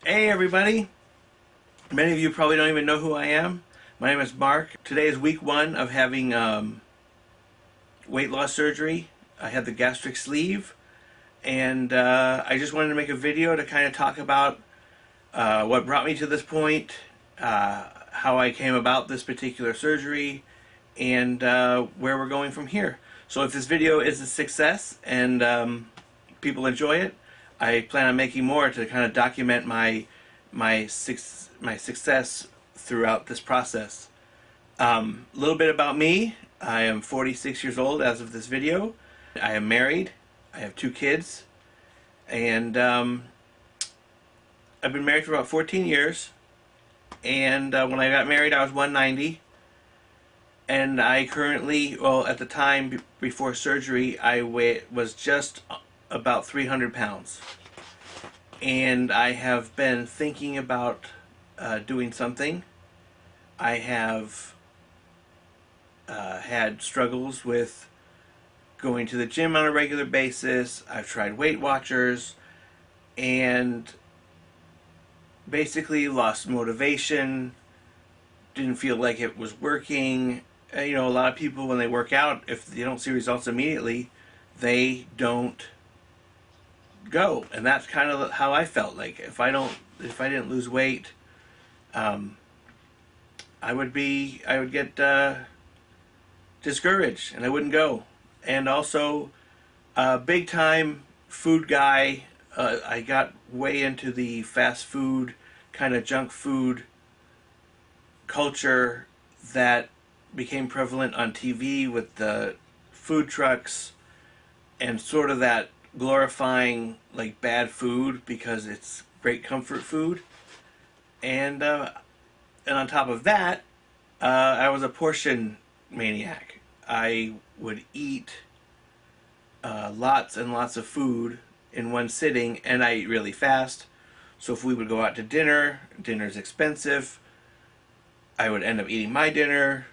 Hey everybody! Many of you probably don't even know who I am. My name is Mark. Today is week one of having weight loss surgery. I had the gastric sleeve, and I just wanted to make a video to kind of talk about what brought me to this point, how I came about this particular surgery, and where we're going from here. So if this video is a success and people enjoy it, I plan on making more to kind of document my success throughout this process. A little bit about me. I am 46 years old as of this video. I am married. I have 2 kids, and I've been married for about 14 years. And when I got married, I was 190. And I currently, well, at the time before surgery, I was just about 300 pounds. And I have been thinking about doing something. I have had struggles with going to the gym on a regular basis. I've tried Weight Watchers and basically lost motivation, didn't feel like it was working. You know, a lot of people, when they work out, if they don't see results immediately, they don't go. And that's kind of how I felt. Like if I didn't lose weight, I would get discouraged and I wouldn't go. And also, big time food guy. I got way into the fast food, kind of junk food culture that became prevalent on TV with the food trucks and sort of that glorifying like bad food because it's great comfort food. And on top of that, I was a portion maniac. I would eat lots and lots of food in one sitting, and I eat really fast. So if we would go out to dinner, dinner's expensive, I would end up eating my dinner,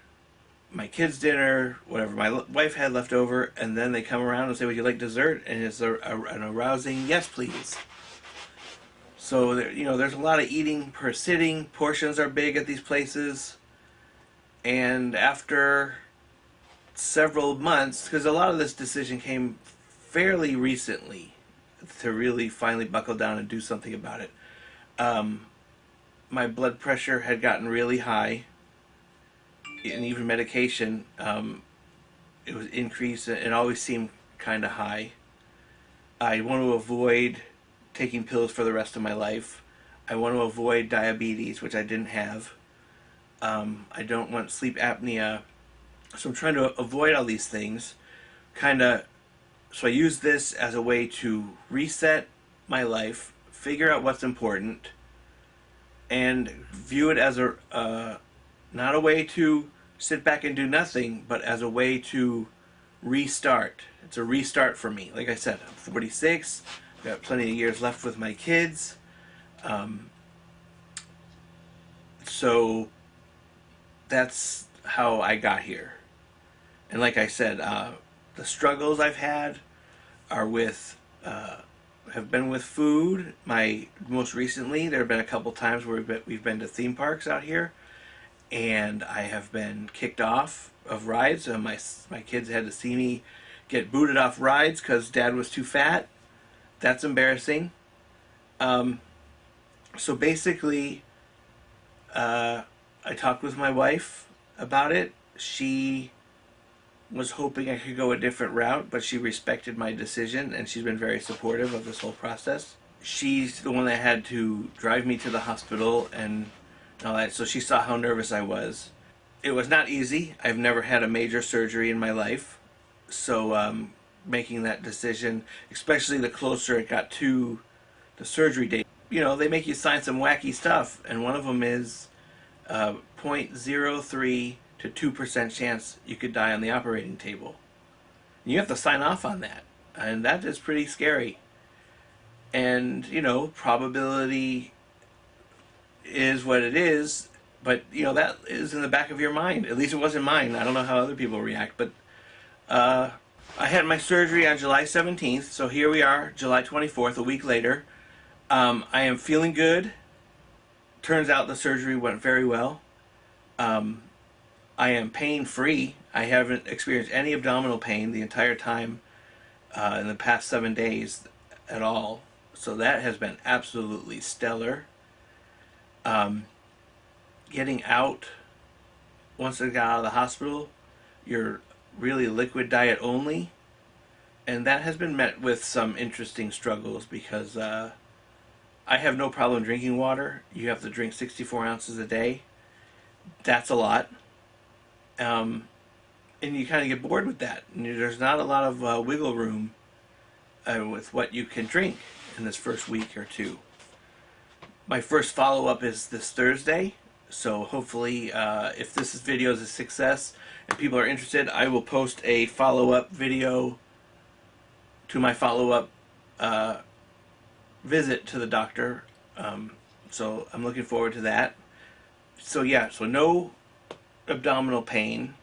my kids' dinner, whatever my wife had left over, and then they come around and say, would you like dessert? And it's an arousing, yes please. So there, there's a lot of eating per sitting. Portions are big at these places. And after several months, because a lot of this decision came fairly recently to really finally buckle down and do something about it. My blood pressure had gotten really high, and even medication, it was increased. It always seemed kind of high. I want to avoid taking pills for the rest of my life. I want to avoid diabetes, which I didn't have. I don't want sleep apnea. So I'm trying to avoid all these things. So I use this as a way to reset my life, figure out what's important, and view it as not a way to sit back and do nothing, but as a way to restart. It's a restart for me. Like I said, I'm 46. I've got plenty of years left with my kids. So that's how I got here. And like I said, the struggles I've had are have been with food. Most recently, there have been a couple times where we've been to theme parks out here, and I have been kicked off of rides. My kids had to see me get booted off rides because Dad was too fat. That's embarrassing. So basically, I talked with my wife about it. She was hoping I could go a different route, but she respected my decision, and she's been very supportive of this whole process. She's the one that had to drive me to the hospital and all that, so she saw how nervous I was. It was not easy. I've never had a major surgery in my life, so making that decision, especially the closer it got to the surgery date, they make you sign some wacky stuff, and one of them is 0.03 to 2% chance you could die on the operating table. And you have to sign off on that, and that is pretty scary. And probability is what it is, but that is in the back of your mind. At least it wasn't mine. I don't know how other people react, but I had my surgery on July 17th, so here we are, July 24th, a week later. I am feeling good. Turns out the surgery went very well. Um, I am pain free. I haven't experienced any abdominal pain the entire time in the past 7 days at all. So that has been absolutely stellar. Um, Getting out once I got out of the hospital, you're really liquid diet only, and that has been met with some interesting struggles because I have no problem drinking water. You have to drink 64 ounces a day. That's a lot. Um, and you kind of get bored with that. And there's not a lot of wiggle room with what you can drink in this first week or two. My first follow-up is this Thursday, so hopefully if this video is a success and people are interested, I will post a follow-up video to my follow-up visit to the doctor. So I'm looking forward to that. So yeah, so no abdominal pain.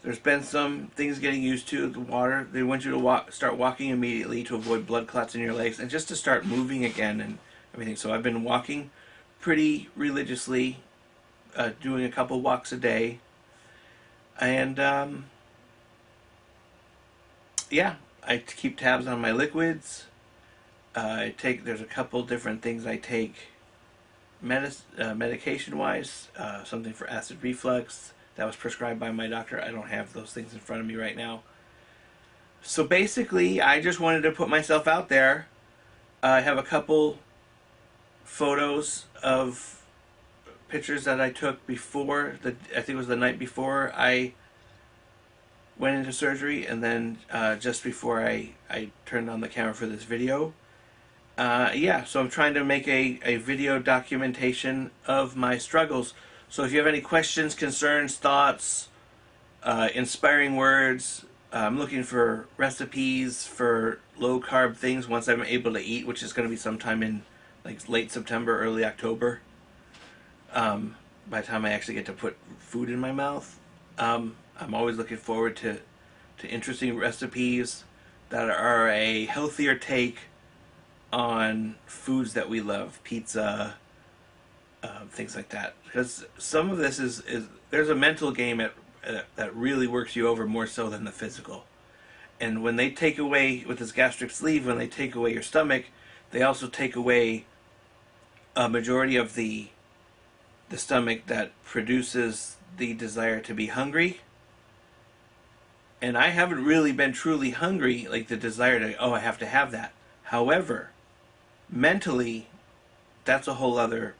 There's been some things getting used to the water. They want you to start walking immediately to avoid blood clots in your legs and just to start moving again and everything. So I've been walking pretty religiously, doing a couple walks a day, and yeah, I keep tabs on my liquids. There's a couple different things I take medication wise, something for acid reflux that was prescribed by my doctor. I don't have those things in front of me right now. So basically, I just wanted to put myself out there. I have a couple photos of pictures that I took before, I think it was the night before I went into surgery, and then just before I turned on the camera for this video. Yeah, so I'm trying to make a video documentation of my struggles. So if you have any questions, concerns, thoughts, inspiring words, I'm looking for recipes for low-carb things once I'm able to eat, which is going to be sometime in like late September, early October. By the time I actually get to put food in my mouth. I'm always looking forward to interesting recipes that are a healthier take on foods that we love, pizza, things like that. Because some of this is there's a mental game that really works you over more so than the physical. And when they take away, with this gastric sleeve, when they take away your stomach, they also take away a majority of the stomach that produces the desire to be hungry. And I haven't really been truly hungry, like the desire to, oh, I have to have that. However, mentally, that's a whole other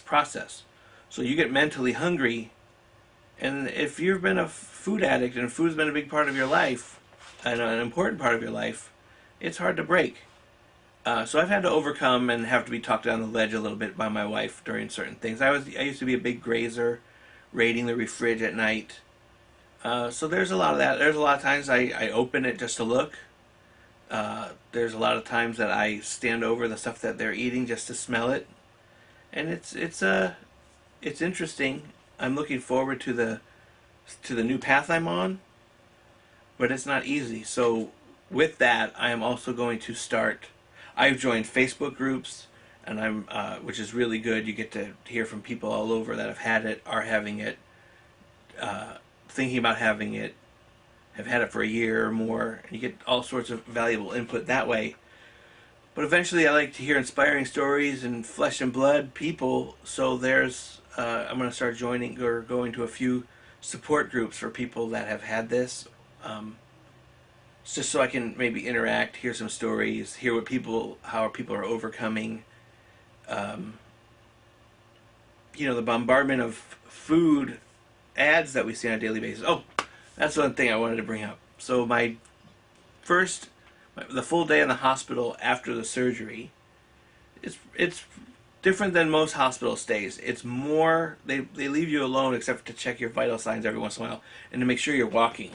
process. So you get mentally hungry, and if you've been a food addict and food's been a big part of your life, and an important part of your life, it's hard to break. So I've had to overcome and have to be talked down the ledge a little bit by my wife during certain things. I used to be a big grazer, raiding the fridge at night. So there's a lot of that. There's a lot of times I open it just to look. There's a lot of times that I stand over the stuff that they're eating just to smell it, and it's interesting. I'm looking forward to the new path I'm on, but it's not easy. So with that, I am also going to start. I've joined Facebook groups, and which is really good. You get to hear from people all over that have had it, are having it, thinking about having it, have had it for a year or more, and you get all sorts of valuable input that way. But eventually I like to hear inspiring stories and flesh and blood people, so I'm going to start joining or going to a few support groups for people that have had this, just so I can maybe interact, hear some stories, hear how people are overcoming, the bombardment of food ads that we see on a daily basis. Oh, that's one thing I wanted to bring up. So the full day in the hospital after the surgery, it's different than most hospital stays. It's more, they leave you alone except to check your vital signs every once in a while and to make sure you're walking.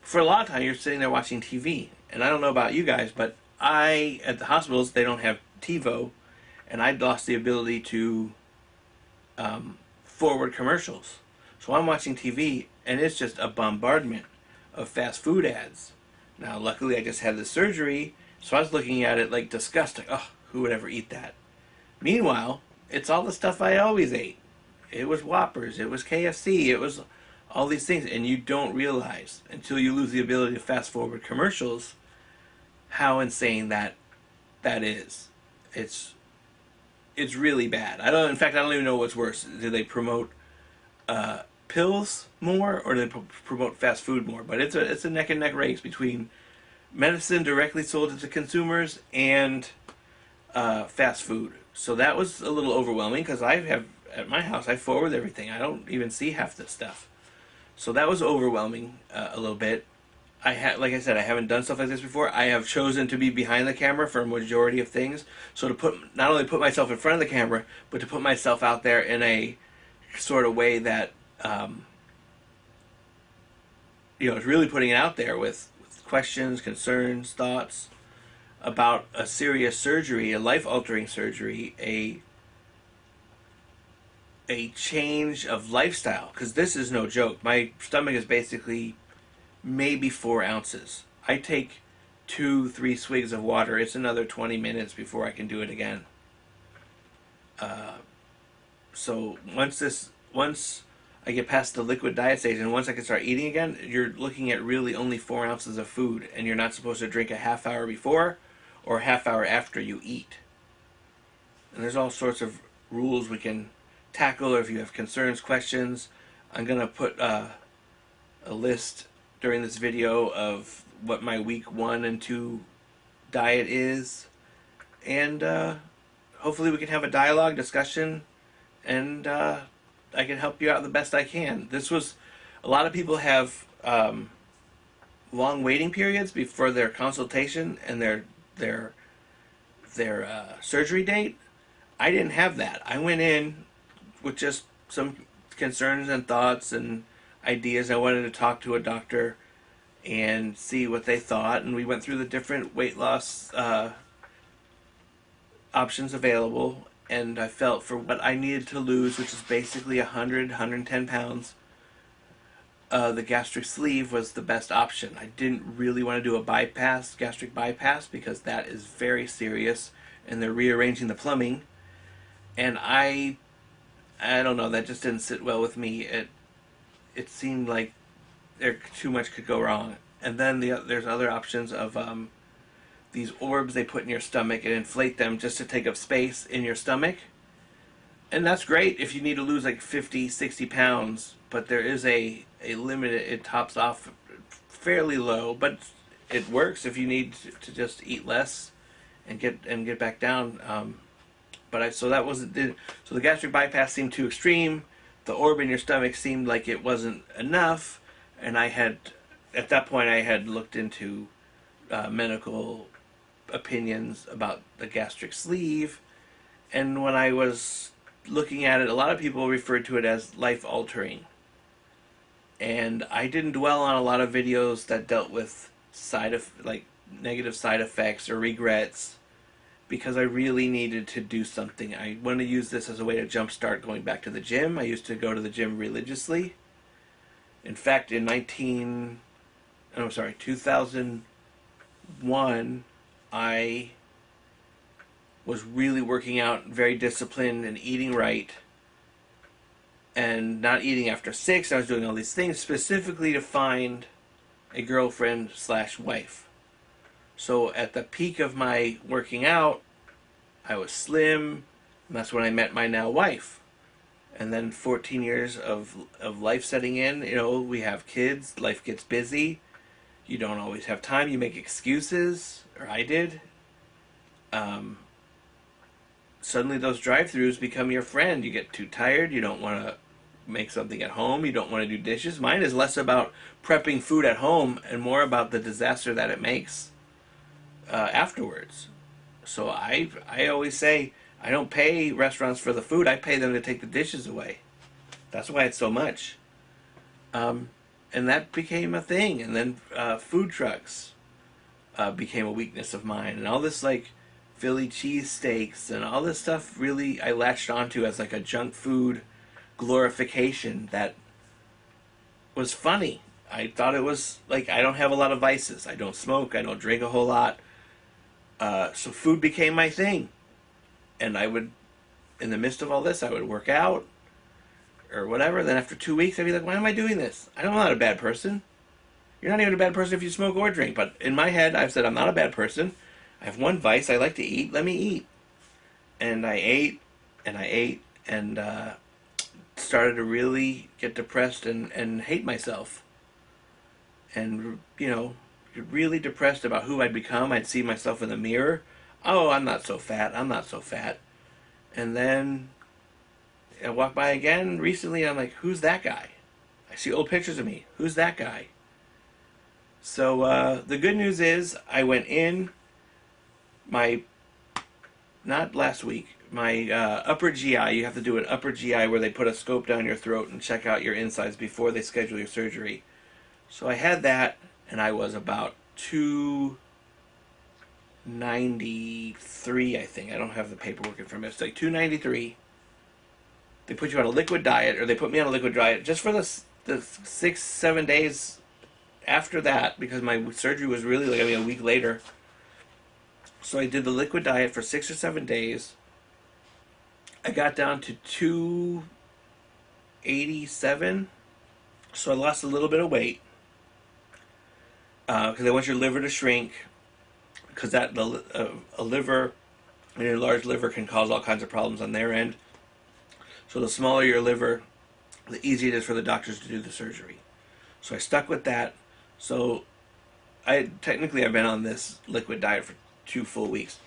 For a lot of time, you're sitting there watching TV. And I don't know about you guys, but at the hospitals, they don't have TiVo, and I lost the ability to forward commercials. So I'm watching TV, and it's just a bombardment of fast food ads. Now, luckily, I just had the surgery, so I was looking at it like disgust. Like, oh, Who would ever eat that? Meanwhile, it's all the stuff I always ate. It was Whoppers, it was KFC, it was all these things, and you don't realize until you lose the ability to fast forward commercials how insane that is. It's really bad. In fact, I don't even know what's worse. Do they promote pills more, or do they promote fast food more? But it's a neck and neck race between medicine directly sold to consumers and fast food. So that was a little overwhelming because I have at my house I forward everything. I don't even see half this stuff. So that was overwhelming a little bit. Like I said, I haven't done stuff like this before. I have chosen to be behind the camera for a majority of things. So to not only put myself in front of the camera, but to put myself out there in a sort of way that is really putting it out there with questions, concerns, thoughts about a serious surgery, a life-altering surgery, a change of lifestyle. Because this is no joke. My stomach is basically maybe 4 ounces. I take 2-3 swigs of water. It's another 20 minutes before I can do it again. So once I get past the liquid diet stage and once I can start eating again, you're looking at really only 4 ounces of food, and you're not supposed to drink a half hour before or a half hour after you eat. And there's all sorts of rules we can tackle, or if you have concerns, questions. I'm going to put a list during this video of what my week 1 and 2 diet is, and hopefully we can have a dialogue, discussion, and I can help you out the best I can. A lot of people have long waiting periods before their consultation and their surgery date. I didn't have that. I went in with just some concerns and thoughts and ideas. I wanted to talk to a doctor and see what they thought, and we went through the different weight loss options available, and I felt for what I needed to lose, which is basically 110 pounds, the gastric sleeve was the best option. I didn't really want to do a gastric bypass, because that is very serious, and they're rearranging the plumbing, and I don't know, that just didn't sit well with me. It seemed like too much could go wrong. And then there's other options of these orbs they put in your stomach and inflate them just to take up space in your stomach. And that's great if you need to lose like 50, 60 pounds, but there is a limit. It tops off fairly low, but it works if you need to just eat less and get back down. So the gastric bypass seemed too extreme. The orb in your stomach seemed like it wasn't enough, and at that point I had looked into medical opinions about the gastric sleeve, and when I was looking at it, a lot of people referred to it as life-altering, and I didn't dwell on a lot of videos that dealt with negative side effects or regrets, because I really needed to do something. I want to use this as a way to jumpstart going back to the gym. I used to go to the gym religiously. In fact, in 2001, I was really working out, very disciplined, and eating right, and not eating after 6. I was doing all these things specifically to find a girlfriend/wife. So at the peak of my working out, I was slim, and that's when I met my now wife. And then 14 years of life setting in. We have kids, life gets busy, you don't always have time, you make excuses, or I did. Suddenly those drive-thrus become your friend. You get too tired, you don't want to make something at home, you don't want to do dishes. Mine is less about prepping food at home and more about the disaster that it makes afterwards. So I always say, I don't pay restaurants for the food, I pay them to take the dishes away. That's why it's so much. And that became a thing. And then food trucks became a weakness of mine. And all this like Philly cheesesteaks and all this stuff really I latched onto as like a junk food glorification that was funny. I thought it was like, I don't have a lot of vices. I don't smoke, I don't drink a whole lot. So food became my thing. And I would, in the midst of all this, I would work out or whatever. Then after 2 weeks, I'd be like, why am I doing this? I'm not a bad person. You're not even a bad person if you smoke or drink. But in my head, I've said I'm not a bad person. I have one vice. I like to eat. Let me eat. And I ate, and I ate, and started to really get depressed and hate myself. And, really depressed about who I'd become. I'd see myself in the mirror. Oh, I'm not so fat. I'm not so fat. And then I walk by again recently, and I'm like, who's that guy? I see old pictures of me. Who's that guy? So the good news is I went in not last week, my upper GI. You have to do an upper GI where they put a scope down your throat and check out your insides before they schedule your surgery. So I had that, and I was about 293, I think. I don't have the paperwork in front of me. It's like 293. They put you on a liquid diet, or they put me on a liquid diet just for the 6-7 days after that, because my surgery was really like a week later. So I did the liquid diet for 6 or 7 days. I got down to 287, so I lost a little bit of weight because they want your liver to shrink, because a liver, an enlarged liver, can cause all kinds of problems on their end. So the smaller your liver, the easier it is for the doctors to do the surgery. So I stuck with that. So I've been on this liquid diet for 2 full weeks.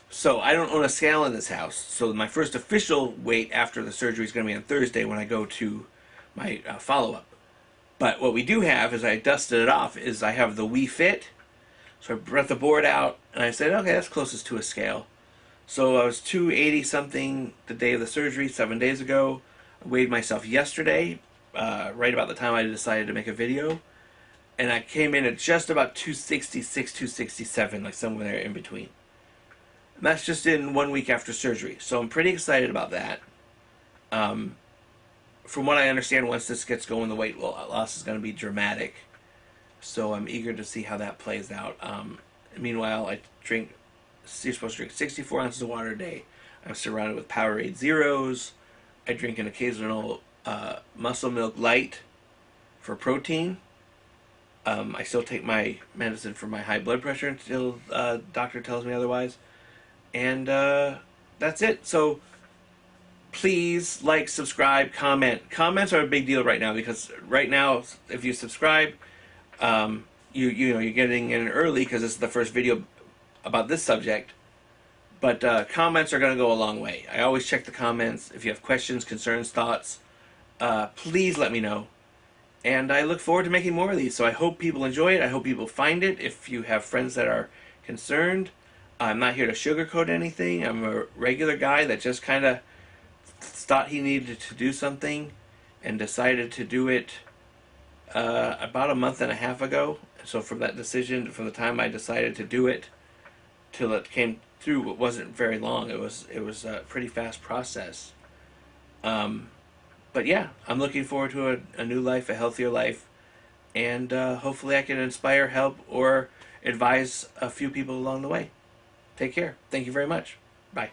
So I don't own a scale in this house. So my first official weight after the surgery is going to be on Thursday when I go to my follow-up. But what we do have, is I dusted it off, is I have the Wii Fit. So I brought the board out, and I said, okay, that's closest to a scale. So I was 280 something the day of the surgery, 7 days ago. I weighed myself yesterday, right about the time I decided to make a video. And I came in at just about 266, 267, like somewhere there in between. And that's just in 1 week after surgery. So I'm pretty excited about that. From what I understand, once this gets going, the weight loss is going to be dramatic. So I'm eager to see how that plays out. Meanwhile, you're supposed to drink 64 ounces of water a day. I'm surrounded with Powerade Zeros. I drink an occasional Muscle Milk Light for protein. I still take my medicine for my high blood pressure until doctor tells me otherwise. And that's it. So please like, subscribe, comment. Comments are a big deal right now, because right now, if you subscribe, you're getting in early because this is the first video about this subject. But comments are going to go a long way. I always check the comments. If you have questions, concerns, thoughts, please let me know. And I look forward to making more of these. So I hope people enjoy it. I hope people find it. If you have friends that are concerned, I'm not here to sugarcoat anything. I'm a regular guy that just kind of thought he needed to do something and decided to do it about a month and a half ago. So from that decision, from the time I decided to do it till it came through, it wasn't very long. It was a pretty fast process. But yeah, I'm looking forward to a new life, a healthier life, and hopefully I can inspire, help, or advise a few people along the way. Take care. Thank you very much. Bye.